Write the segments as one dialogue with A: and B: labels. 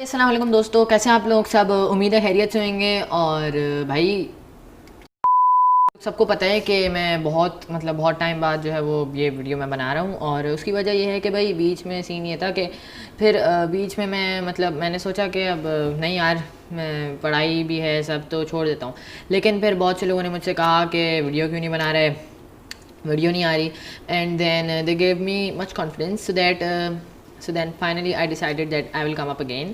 A: अस्सलाम वालेकुम दोस्तों, कैसे हैं आप लोग सब। उम्मीद है खैरियत से होंगे। और भाई सबको पता है कि मैं बहुत टाइम बाद जो है वो ये वीडियो मैं बना रहा हूँ। और उसकी वजह ये है कि भाई बीच में सीन ये था कि फिर बीच में मैंने सोचा कि अब नहीं यार, मैं पढ़ाई भी है सब तो छोड़ देता हूँ। लेकिन फिर बहुत से लोगों ने मुझसे कहा कि वीडियो क्यों नहीं बना रहे, वीडियो नहीं आ रही। And then they gave me much confidence so then finally I decided that I will come up again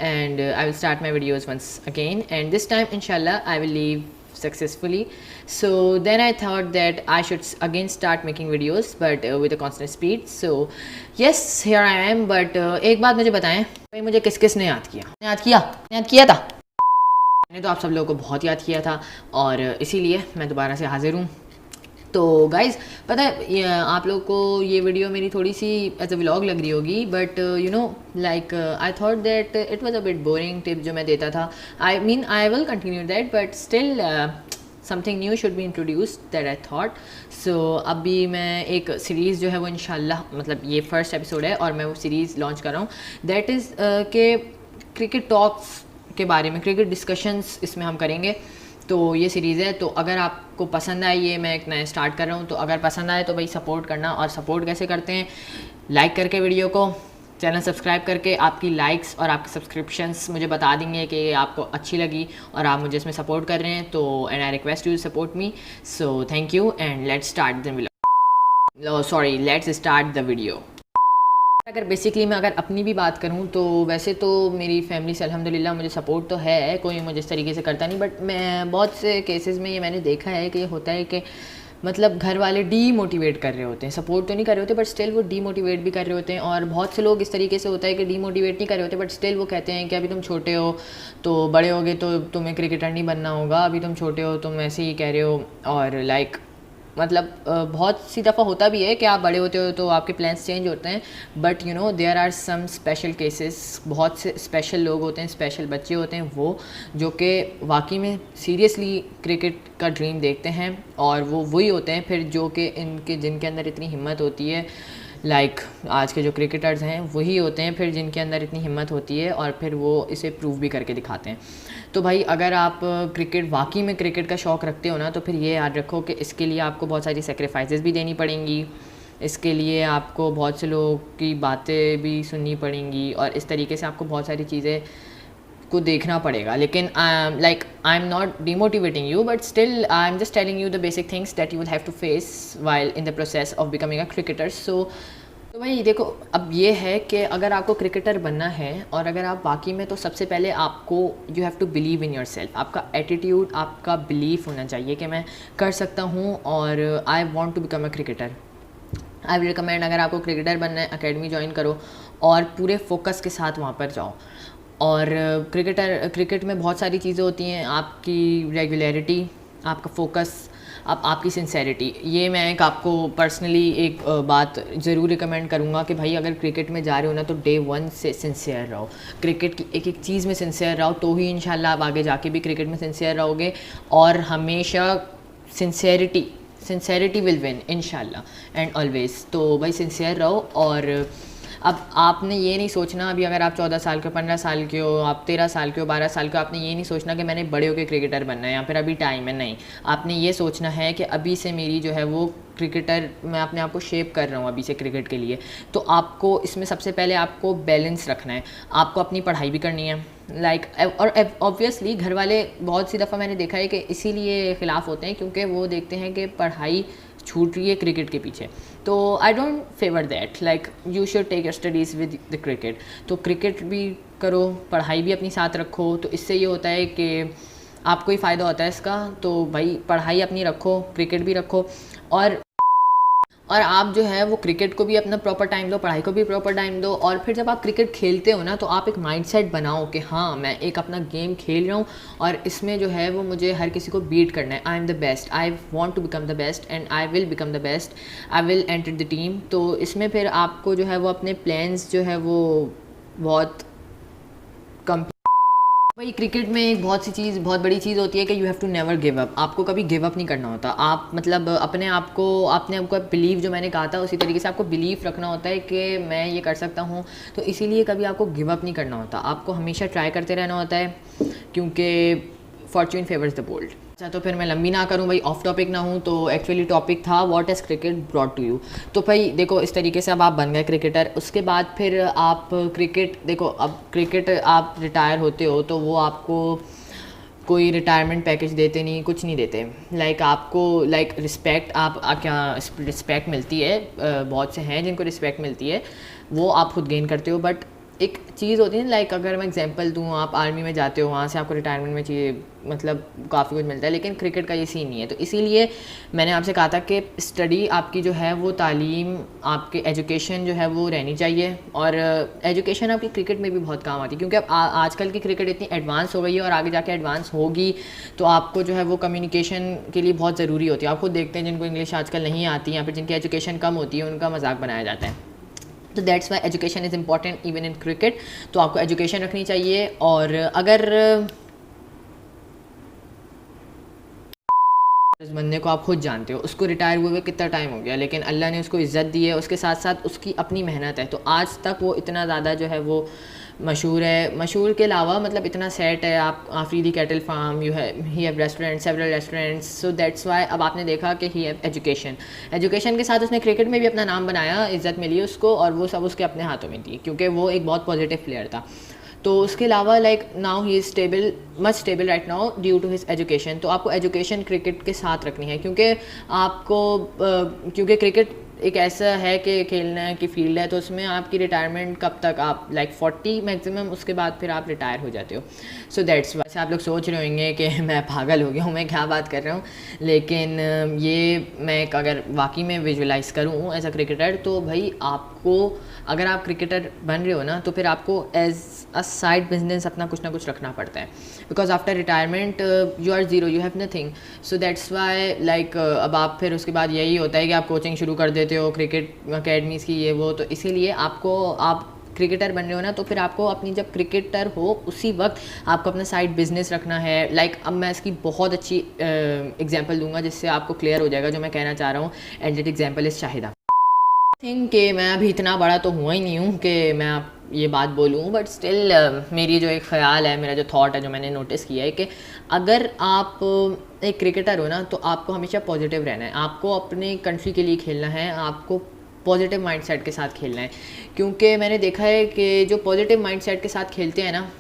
A: and I will start my videos once again, and this time inshallah I will leave successfully. So then I thought that I should again start making videos, but with a constant speed. So yes, here I am. But एक बात मुझे बताएं भाई, मुझे किस किस ने याद किया था। मैंने तो आप सब लोगों को बहुत याद किया था और इसीलिए मैं दोबारा से हाजिर हूँ। तो गाइज़ पता है आप लोग को ये वीडियो मेरी थोड़ी सी एज अ व्लॉग लग रही होगी, but you know like I thought that it was a bit boring tip जो मैं देता था। I mean I will continue that, but still something new should be introduced that I thought. So अभी मैं एक सीरीज़ जो है वो इंशाल्लाह, मतलब ये फर्स्ट एपिसोड है और मैं वो सीरीज़ लॉन्च कर रहा हूँ। दैट इज़ के क्रिकेट टॉक्स के बारे में, क्रिकेट डिस्कशंस इसमें हम करेंगे। तो ये सीरीज़ है, तो अगर आपको पसंद आए, ये मैं एक नया स्टार्ट कर रहा हूँ, तो अगर पसंद आए तो भाई सपोर्ट करना। और सपोर्ट कैसे करते हैं, लाइक करके वीडियो को, चैनल सब्सक्राइब करके। आपकी लाइक्स और आपके सब्सक्रिप्शंस मुझे बता देंगे कि आपको अच्छी लगी और आप मुझे इसमें सपोर्ट कर रहे हैं। तो and I request you support me. So thank you and let's start the let's start the video. अगर बेसिकली मैं अपनी भी बात करूं तो वैसे तो मेरी फैमिली से अल्हम्दुलिल्लाह मुझे सपोर्ट तो है, कोई मुझे इस तरीके से करता नहीं। बट मैं बहुत से केसेस में ये मैंने देखा है कि ये होता है कि मतलब घर वाले डीमोटिवेट कर रहे होते हैं, सपोर्ट तो नहीं कर रहे होते बट स्टिल वो डीमोटिवेट भी कर रहे होते हैं। और बहुत से लोग इस तरीके से होता है कि डीमोटिवेट नहीं कर रहे होते बट स्टिल वो कहते हैं कि अभी तुम छोटे हो, तो बड़े होगे तो तुम्हें क्रिकेटर नहीं बनना होगा, अभी तुम छोटे हो, तुम ऐसे ही कह रहे हो। और लाइक मतलब बहुत सी दफ़ा होता भी है कि आप बड़े होते हो तो आपके प्लान्स चेंज होते हैं। But you know there are some special cases, बहुत से स्पेशल लोग होते हैं, स्पेशल बच्चे होते हैं वो, जो कि वाकई में सीरियसली क्रिकेट का ड्रीम देखते हैं। और वो वही होते हैं फिर जो कि जिनके अंदर इतनी हिम्मत होती है। लाइक आज के जो क्रिकेटर्स हैं वही होते हैं फिर जिनके अंदर इतनी हिम्मत होती है और फिर वो इसे प्रूव भी करके दिखाते हैं। तो भाई अगर आप क्रिकेट वाकई में क्रिकेट का शौक़ रखते हो ना, तो फिर ये याद रखो कि इसके लिए आपको बहुत सारी सेक्रीफाइसेस भी देनी पड़ेंगी, इसके लिए आपको बहुत से लोगों की बातें भी सुननी पड़ेंगी और इस तरीके से आपको बहुत सारी चीज़ें को देखना पड़ेगा। लेकिन like I am not demotivating you, but still I am just telling you the basic things that you will have to face while in the process of becoming a cricketer. तो भाई देखो, अब ये है कि अगर आपको क्रिकेटर बनना है और अगर आप वाकई में, तो सबसे पहले आपको you have to believe in your self. आपका एटीट्यूड, आपका बिलीफ होना चाहिए कि मैं कर सकता हूँ और I want to become a cricketer. I will recommend, अगर आपको क्रिकेटर बनना है अकेडमी ज्वाइन करो और पूरे फोकस के साथ वहाँ पर जाओ। और क्रिकेट में बहुत सारी चीज़ें होती हैं, आपकी रेगुलरिटी, आपका फोकस, आपकी सिंसेरिटी। ये मैं आपको पर्सनली एक बात ज़रूर रिकमेंड करूँगा कि भाई अगर क्रिकेट में जा रहे हो ना, तो डे वन से सिंसियर रहो। क्रिकेट की एक एक चीज़ में सिंसियर रहो, तो ही इंशाल्लाह आप आगे जाके भी क्रिकेट में सिंसियर रहोगे। और हमेशा सिंसेरिटी विल विन इंशाल्लाह एंड ऑलवेज़। तो भाई सिंसियर रहो। और अब आपने ये नहीं सोचना, अभी अगर आप 14 साल के हो, 15 साल के हो, आप 13 साल के हो, 12 साल के हो, आपने ये नहीं सोचना कि मैंने बड़े होकर क्रिकेटर बनना है या फिर अभी टाइम है। नहीं, आपने ये सोचना है कि अभी से मेरी जो है वो क्रिकेटर, मैं अपने आप को शेप कर रहा हूँ अभी से क्रिकेट के लिए। तो आपको इसमें सबसे पहले आपको बैलेंस रखना है, आपको अपनी पढ़ाई भी करनी है। लाइक और ऑब्वियसली घर वाले बहुत सी दफ़ा मैंने देखा है कि इसीलिए ख़िलाफ़ होते हैं, क्योंकि वो देखते हैं कि पढ़ाई छूट रही है क्रिकेट के पीछे। तो I don't favour that, like you should take your studies with the cricket. तो क्रिकेट भी करो, पढ़ाई भी अपनी साथ रखो, तो इससे ये होता है कि आपको ही फ़ायदा होता है इसका। तो भाई पढ़ाई अपनी रखो, क्रिकेट भी रखो। और आप जो है वो क्रिकेट को भी अपना प्रॉपर टाइम दो, पढ़ाई को भी प्रॉपर टाइम दो। और फिर जब आप क्रिकेट खेलते हो ना, तो आप एक माइंडसेट बनाओ कि हाँ, मैं एक अपना गेम खेल रहा हूँ और इसमें जो है वो मुझे हर किसी को बीट करना है। I am the best, I want to become the best and I will become the best, I will enter the team. तो इसमें फिर आपको जो है वो अपने प्लान्स जो है वो बहुत कम भाई क्रिकेट में एक बहुत बड़ी चीज़ होती है कि you have to never give up. आपको कभी गिव अप नहीं करना होता। आप मतलब अपने आप को बिलीव, जो मैंने कहा था उसी तरीके से आपको बिलीव रखना होता है कि मैं ये कर सकता हूँ। तो इसीलिए कभी आपको गिव अप नहीं करना होता, आपको हमेशा ट्राई करते रहना होता है, क्योंकि फॉर्च्यून फेवर्स द बोल्ड। अच्छा, तो फिर मैं लंबी ना करूं भाई, ऑफ टॉपिक ना हूं। तो एक्चुअली टॉपिक था what is cricket brought to you. तो भाई देखो, इस तरीके से अब आप बन गए क्रिकेटर। उसके बाद फिर आप क्रिकेट देखो, अब क्रिकेट आप रिटायर होते हो तो वो आपको कोई रिटायरमेंट पैकेज देते नहीं, कुछ नहीं देते। लाइक आपको रिस्पेक्ट, आप क्या रिस्पेक्ट मिलती है, बहुत से हैं जिनको रिस्पेक्ट मिलती है, वो आप खुद गेन करते हो। बट एक चीज़ होती है लाइक, अगर मैं एग्जांपल दूँ, आप आर्मी में जाते हो, वहाँ से आपको रिटायरमेंट में चाहिए, मतलब काफ़ी कुछ मिलता है, लेकिन क्रिकेट का ये सीन नहीं है। तो इसीलिए मैंने आपसे कहा था कि स्टडी आपकी जो है वो तालीम, आपके एजुकेशन जो है वो रहनी चाहिए। और एजुकेशन आपकी क्रिकेट में भी बहुत काम आती है, क्योंकि अब आजकल की क्रिकेट इतनी एडवांस हो गई है और आगे जाके एडवांस होगी। तो आपको जो है वो कम्युनिकेशन के लिए बहुत ज़रूरी होती है। आप खुद देखते हैं जिनको इंग्लिश आजकल नहीं आती, या फिर जिनकी एजुकेशन कम होती है, उनका मजाक बनाया जाता है। तो that's why education is important even in cricket. तो आपको एजुकेशन रखनी चाहिए। और अगर उस बंदे को आप खुद जानते हो, उसको रिटायर हुए कितना टाइम हो गया, लेकिन अल्लाह ने उसको इज़्ज़त दी है, उसके साथ साथ उसकी अपनी मेहनत है, तो आज तक वो इतना ज़्यादा जो है वो मशहूर है। मशहूर के अलावा मतलब इतना सेट है। आप Afridi cattle farm, he have restaurant, several restaurants. So that's why अब आपने देखा कि ही हैव एजुकेशन के साथ उसने क्रिकेट में भी अपना नाम बनाया, इज़्ज़त मिली उसको, और वो सब उसके अपने हाथों में थी, क्योंकि वो एक बहुत पॉजिटिव प्लेयर था। तो उसके अलावा like now he is stable, much stable right now due to his education. तो आपको एजुकेशन क्रिकेट के साथ रखनी है, क्योंकि आपको क्योंकि क्रिकेट एक ऐसा है कि खेलना की फील्ड है, तो उसमें आपकी रिटायरमेंट कब तक, आप लाइक 40 मैक्सिमम, उसके बाद फिर आप रिटायर हो जाते हो। सो दैट्स वाई आप लोग सोच रहे होंगे कि मैं पागल हो गया हूँ, मैं क्या बात कर रहा हूँ, लेकिन ये मैं अगर वाकई में विजुलाइज़ करूँ एज अ क्रिकेटर, तो भाई आपको, अगर आप क्रिकेटर बन रहे हो ना, तो फिर आपको एज अ साइड बिजनेस अपना कुछ ना कुछ रखना पड़ता है, because after retirement you are zero, you have nothing. So that's why like अब आप फिर उसके बाद यही होता है कि आप कोचिंग शुरू कर देते हो क्रिकेट अकेडमीज़ की, ये वो। तो इसीलिए आपको, आप क्रिकेटर बन रहे हो ना, तो फिर आपको अपनी, जब क्रिकेटर हो उसी वक्त आपको अपना साइड बिजनेस रखना है। लाइक अब मैं इसकी बहुत अच्छी एग्जांपल दूंगा जिससे आपको क्लियर हो जाएगा जो मैं कहना चाह रहा हूँ। And that example is Shahida. Think कि मैं अभी इतना बड़ा तो हुआ ही नहीं हूँ कि मैं आप ये बात बोलूँ, बट स्टिल मेरी जो एक ख़्याल है, मेरा जो थॉट है, जो मैंने नोटिस किया है कि अगर आप एक क्रिकेटर हो ना, तो आपको हमेशा पॉजिटिव रहना है, आपको अपने कंट्री के लिए खेलना है, आपको पॉजिटिव माइंडसेट के साथ खेलना है। क्योंकि मैंने देखा है कि जो पॉजिटिव माइंडसेट के साथ खेलते हैं ना,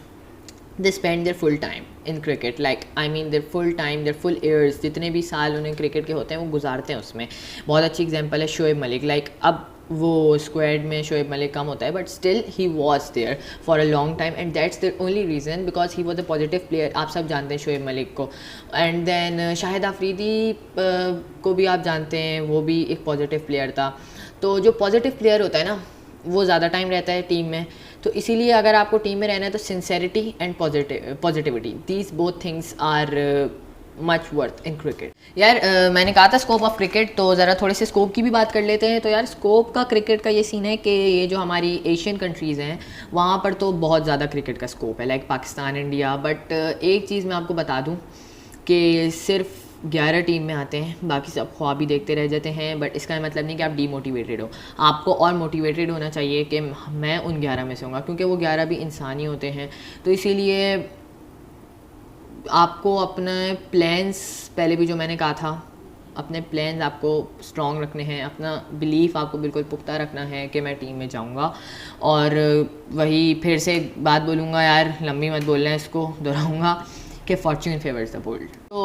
A: they spend there full time in cricket, like I mean there full time, there full years, जितने भी साल उन्हें क्रिकेट के होते हैं वो गुजारते हैं उसमें। बहुत अच्छी एग्जांपल है शोएब मलिक। लाइक अब वो स्क्वाड में शोएब मलिक कम होता है, but still he was there for a long time, and that's the only reason because he was a positive player. आप सब जानते हैं शोएब मलिक को। एंड देन शाहिद आफरीदी को भी आप जानते हैं, वो भी एक पॉजिटिव प्लेयर था। तो जो पॉजिटिव प्लेयर होता है ना, वो ज़्यादा टाइम रहता है टीम में। तो इसीलिए अगर आपको टीम में रहना है तो sincerity and positivity, these both things are much worth in cricket. यार मैंने कहा था स्कोप ऑफ क्रिकेट, तो ज़रा थोड़े से स्कोप की भी बात कर लेते हैं। तो यार स्कोप का क्रिकेट का ये सीन है कि ये जो हमारी एशियन कंट्रीज़ हैं, वहाँ पर तो बहुत ज़्यादा क्रिकेट का स्कोप है, लाइक पाकिस्तान, इंडिया। बट एक चीज़ मैं आपको बता दूँ कि सिर्फ 11 टीम में आते हैं, बाकी सब ख्वाब ही देखते रह जाते हैं। बट इसका मतलब नहीं कि आप डीमोटिवेटेड हो, आपको और मोटिवेटेड होना चाहिए कि मैं उन 11 में से हूँगा, क्योंकि वो 11 भी इंसान ही होते हैं। तो इसीलिए आपको अपने प्लान्स, पहले भी जो मैंने कहा था, अपने प्लान्स आपको स्ट्रॉन्ग रखने हैं, अपना बिलीफ आपको बिल्कुल पुख्ता रखना है कि मैं टीम में जाऊंगा। और वही फिर से बात बोलूँगा यार, लंबी मत बोलना है, इसको दोहराऊँगा कि fortune favors the bold. So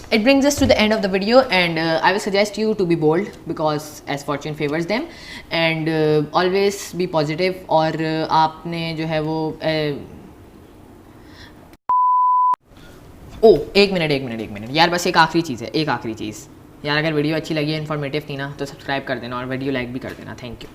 A: it brings us to the end of the video, and I will suggest you to be bold because as fortune favors them, and always be positive. और आपने जो है वो एक minute यार, बस एक आखिरी चीज़ है, यार अगर वीडियो अच्छी लगी, इन्फॉर्मेटिव थी ना, तो सब्सक्राइब कर देना और वीडियो लाइक भी कर देना। Thank you.